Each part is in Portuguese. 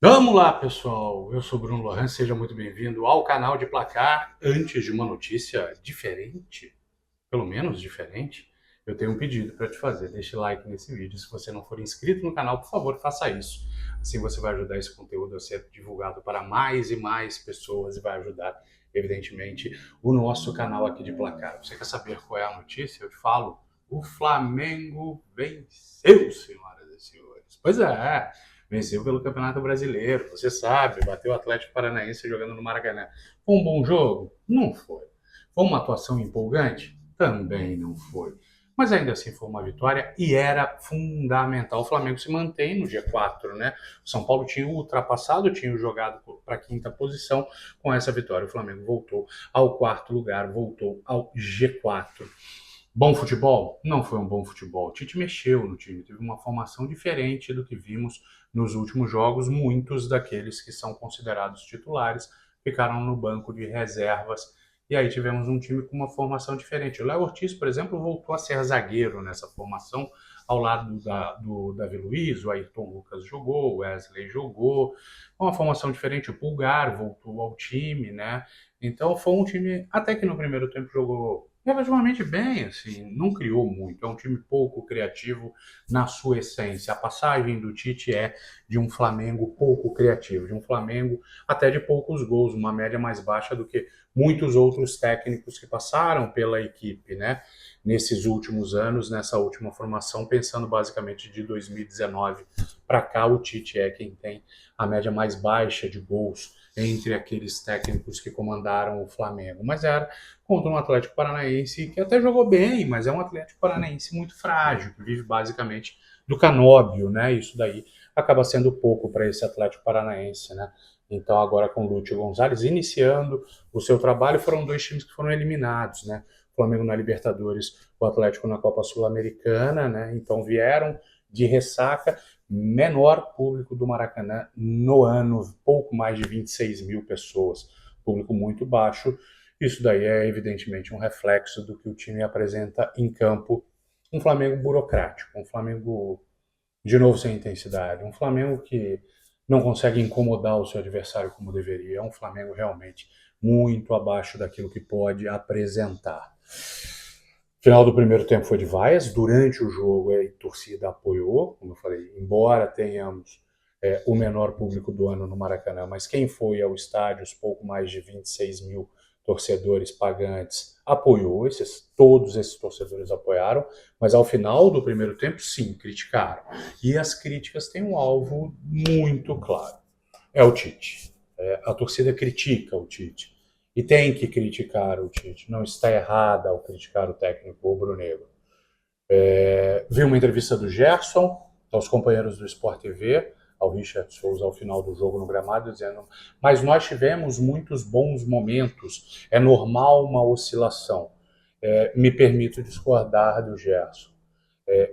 Vamos lá, pessoal. Eu sou Bruno Lohan, seja muito bem-vindo ao canal de Placar. Antes de uma notícia diferente, pelo menos diferente, eu tenho um pedido para te fazer. Deixe like nesse vídeo. Se você não for inscrito no canal, por favor, faça isso. Assim você vai ajudar esse conteúdo a ser divulgado para mais e mais pessoas e vai ajudar, evidentemente, o nosso canal aqui de Placar. Você quer saber qual é a notícia? Eu te falo. O Flamengo venceu, senhoras e senhores. Pois é. Venceu pelo Campeonato Brasileiro, você sabe, bateu o Atlético Paranaense jogando no Maracanã. Foi um bom jogo? Não foi. Foi uma atuação empolgante? Também não foi. Mas ainda assim foi uma vitória e era fundamental. O Flamengo se mantém no G4, né? O São Paulo tinha ultrapassado, tinha jogado para a quinta posição. Com essa vitória, o Flamengo voltou ao quarto lugar, voltou ao G4. Bom futebol? Não foi um bom futebol. O Tite mexeu no time, teve uma formação diferente do que vimos nos últimos jogos. Muitos daqueles que são considerados titulares ficaram no banco de reservas. E aí tivemos um time com uma formação diferente. O Léo Ortiz, por exemplo, voltou a ser zagueiro nessa formação, ao lado do Davi Luiz, o Ayrton Lucas jogou, o Wesley jogou. Uma formação diferente, o Pulgar voltou ao time, né? Então foi um time, até que no primeiro tempo jogou relativamente bem, assim, não criou muito, é um time pouco criativo na sua essência. A passagem do Tite é de um Flamengo pouco criativo, de um Flamengo até de poucos gols, uma média mais baixa do que muitos outros técnicos que passaram pela equipe, né? Nesses últimos anos, nessa última formação, pensando basicamente de 2019 para cá, o Tite é quem tem a média mais baixa de gols entre aqueles técnicos que comandaram o Flamengo. Mas era contra um Atlético Paranaense que até jogou bem, mas é um Atlético Paranaense muito frágil, que vive basicamente do canóbio, né? Isso daí acaba sendo pouco para esse Atlético Paranaense, né? Então agora com o Lúcio Gonzalez iniciando o seu trabalho, foram dois times que foram eliminados, né? O Flamengo na Libertadores, o Atlético na Copa Sul-Americana, né? Então vieram de ressaca, menor público do Maracanã no ano, pouco mais de 26 mil pessoas, público muito baixo. Isso daí é evidentemente um reflexo do que o time apresenta em campo. Um Flamengo burocrático, um Flamengo de novo sem intensidade, um Flamengo que não consegue incomodar o seu adversário como deveria. É um Flamengo realmente muito abaixo daquilo que pode apresentar. Final do primeiro tempo foi de vaias, durante o jogo a torcida apoiou, como eu falei, embora tenhamos o menor público do ano no Maracanã, mas quem foi ao estádio, os pouco mais de 26 mil torcedores pagantes, apoiou, todos esses torcedores apoiaram, mas ao final do primeiro tempo, sim, criticaram. E as críticas têm um alvo muito claro, é o Tite. A torcida critica o Tite. E tem que criticar o Tite. Não está errada ao criticar o técnico rubro-negro. Vi uma entrevista do Gerson aos companheiros do Sport TV, ao Richard Souza ao final do jogo no gramado, dizendo: mas nós tivemos muitos bons momentos, é normal uma oscilação. Me permito discordar do Gerson.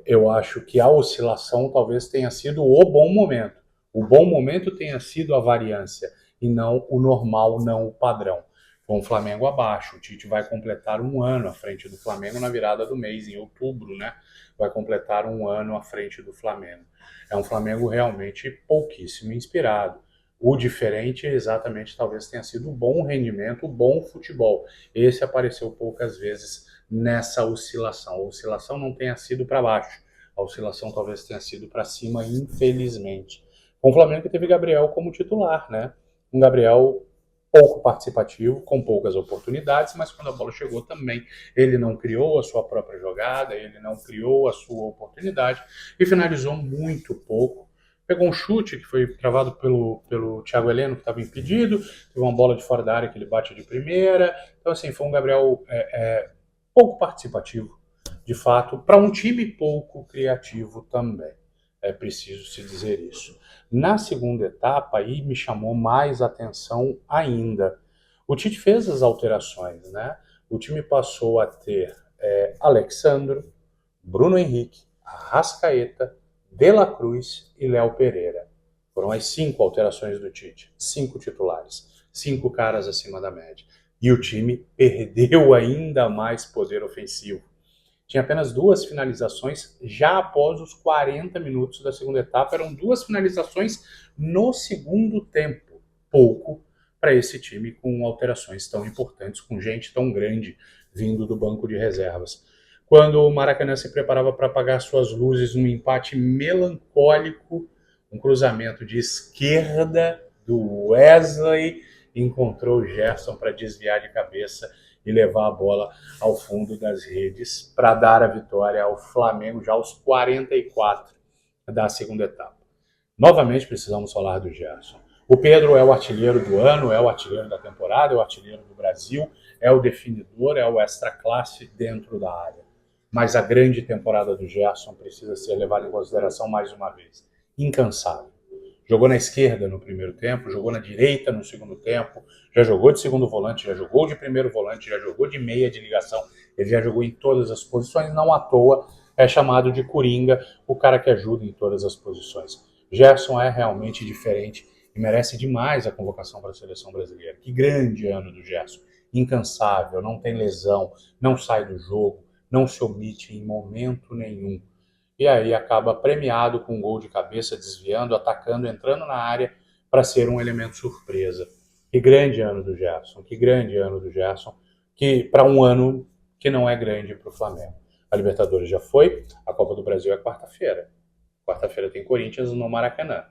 Eu acho que a oscilação talvez tenha sido o bom momento. O bom momento tenha sido a variância e não o normal, não o padrão. Com o Flamengo abaixo, o Tite vai completar um ano à frente do Flamengo na virada do mês, em outubro, né? Vai completar um ano à frente do Flamengo. É um Flamengo realmente pouquíssimo inspirado. O diferente exatamente talvez tenha sido o bom rendimento, o bom futebol. Esse apareceu poucas vezes nessa oscilação. A oscilação não tenha sido para baixo, a oscilação talvez tenha sido para cima, infelizmente. Com o Flamengo que teve Gabriel como titular, né? Um Gabriel pouco participativo, com poucas oportunidades, mas quando a bola chegou também, ele não criou a sua própria jogada, ele não criou a sua oportunidade e finalizou muito pouco. Pegou um chute que foi travado pelo Thiago Heleno, que estava impedido, teve uma bola de fora da área que ele bate de primeira. Então, assim, foi um Gabriel pouco participativo, de fato, para um time pouco criativo também. É preciso se dizer isso. Na segunda etapa, aí me chamou mais atenção ainda. O Tite fez as alterações, né? O time passou a ter Alexandro, Bruno Henrique, Arrascaeta, De La Cruz e Léo Pereira. Foram as 5 alterações do Tite, 5 titulares, 5 caras acima da média. E o time perdeu ainda mais poder ofensivo. tinha apenas 2 finalizações já após os 40 minutos da segunda etapa. Eram 2 finalizações no segundo tempo. Pouco para esse time com alterações tão importantes, com gente tão grande vindo do banco de reservas. Quando o Maracanã se preparava para apagar suas luzes, um empate melancólico, um cruzamento de esquerda do Wesley encontrou o Gerson para desviar de cabeça e levar a bola ao fundo das redes para dar a vitória ao Flamengo já aos 44 da segunda etapa. Novamente precisamos falar do Gerson. O Pedro é o artilheiro do ano, é o artilheiro da temporada, é o artilheiro do Brasil, é o definidor, é o extra classe dentro da área. Mas a grande temporada do Gerson precisa ser levada em consideração mais uma vez. Incansável. Jogou na esquerda no primeiro tempo, jogou na direita no segundo tempo, já jogou de segundo volante, já jogou de primeiro volante, já jogou de meia de ligação, ele já jogou em todas as posições, não à toa é chamado de Coringa, o cara que ajuda em todas as posições. Gerson é realmente diferente e merece demais a convocação para a seleção brasileira. Que grande ano do Gerson, incansável, não tem lesão, não sai do jogo, não se omite em momento nenhum. E aí acaba premiado com um gol de cabeça, desviando, atacando, entrando na área para ser um elemento surpresa. Que grande ano do Gerson, que grande ano do Gerson, que para um ano que não é grande para o Flamengo. A Libertadores já foi, a Copa do Brasil é quarta-feira. Quarta-feira tem Corinthians no Maracanã.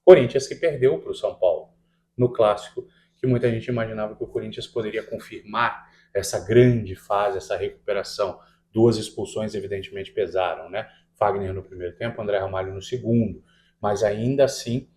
Corinthians que perdeu para o São Paulo no Clássico, que muita gente imaginava que o Corinthians poderia confirmar essa grande fase, essa recuperação. 2 expulsões evidentemente pesaram, né? Fagner no primeiro tempo, André Ramalho no segundo, mas ainda assim,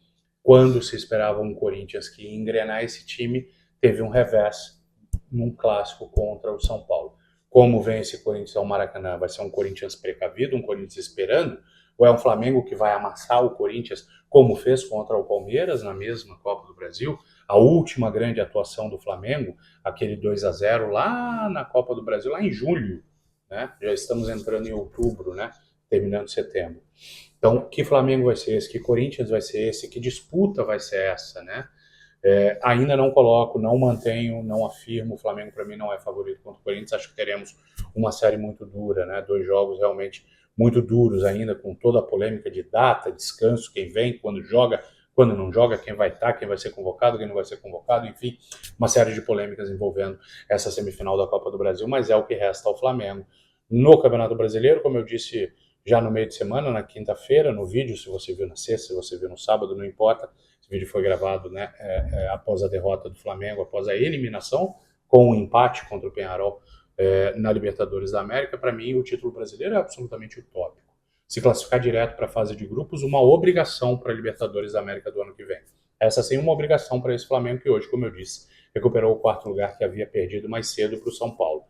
quando se esperava um Corinthians que ia engrenar esse time, teve um revés num clássico contra o São Paulo. Como vem esse Corinthians ao Maracanã? Vai ser um Corinthians precavido, um Corinthians esperando? Ou é um Flamengo que vai amassar o Corinthians, como fez contra o Palmeiras na mesma Copa do Brasil? A última grande atuação do Flamengo, aquele 2-0 lá na Copa do Brasil, lá em julho, né? Já estamos entrando em outubro, né? Terminando setembro. Então, que Flamengo vai ser esse? Que Corinthians vai ser esse? Que disputa vai ser essa, né? Ainda não coloco, não mantenho, não afirmo. O Flamengo, para mim, não é favorito contra o Corinthians. Acho que teremos uma série muito dura, né? 2 jogos realmente muito duros ainda, com toda a polêmica de data, descanso, quem vem, quando joga, quando não joga, quem vai estar, quem vai ser convocado, quem não vai ser convocado, enfim, uma série de polêmicas envolvendo essa semifinal da Copa do Brasil, mas é o que resta ao Flamengo. No Campeonato Brasileiro, como eu disse já no meio de semana, na quinta-feira, no vídeo, se você viu na sexta, se você viu no sábado, não importa, esse vídeo foi gravado, né, após a derrota do Flamengo, após a eliminação, com um empate contra o Peñarol na Libertadores da América. Para mim, o título brasileiro é absolutamente utópico. Se classificar direto para a fase de grupos, uma obrigação para a Libertadores da América do ano que vem. Essa sim, uma obrigação para esse Flamengo que hoje, como eu disse, recuperou o 4º lugar que havia perdido mais cedo para o São Paulo.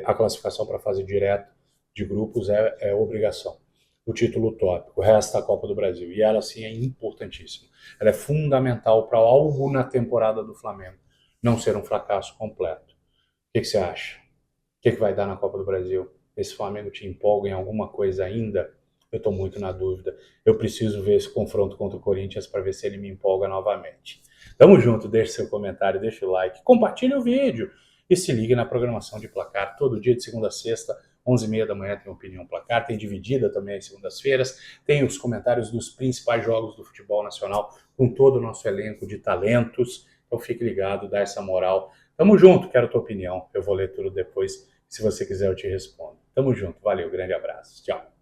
A classificação para a fase direta de grupos é obrigação. O título utópico, resta a Copa do Brasil, e ela sim é importantíssima. Ela é fundamental para algo na temporada do Flamengo não ser um fracasso completo. O que você acha? O que vai dar na Copa do Brasil? Esse Flamengo te empolga em alguma coisa ainda? Eu estou muito na dúvida. Eu preciso ver esse confronto contra o Corinthians para ver se ele me empolga novamente. Tamo junto, deixe seu comentário, deixe o like, compartilhe o vídeo e se ligue na programação de Placar todo dia de segunda a sexta, 11h30 da manhã tem Opinião Placar, tem Dividida também às segundas-feiras, tem os comentários dos principais jogos do futebol nacional com todo o nosso elenco de talentos. Então fique ligado, dá essa moral. Tamo junto, quero a tua opinião. Eu vou ler tudo depois. Se você quiser, eu te respondo. Tamo junto, valeu, grande abraço, tchau.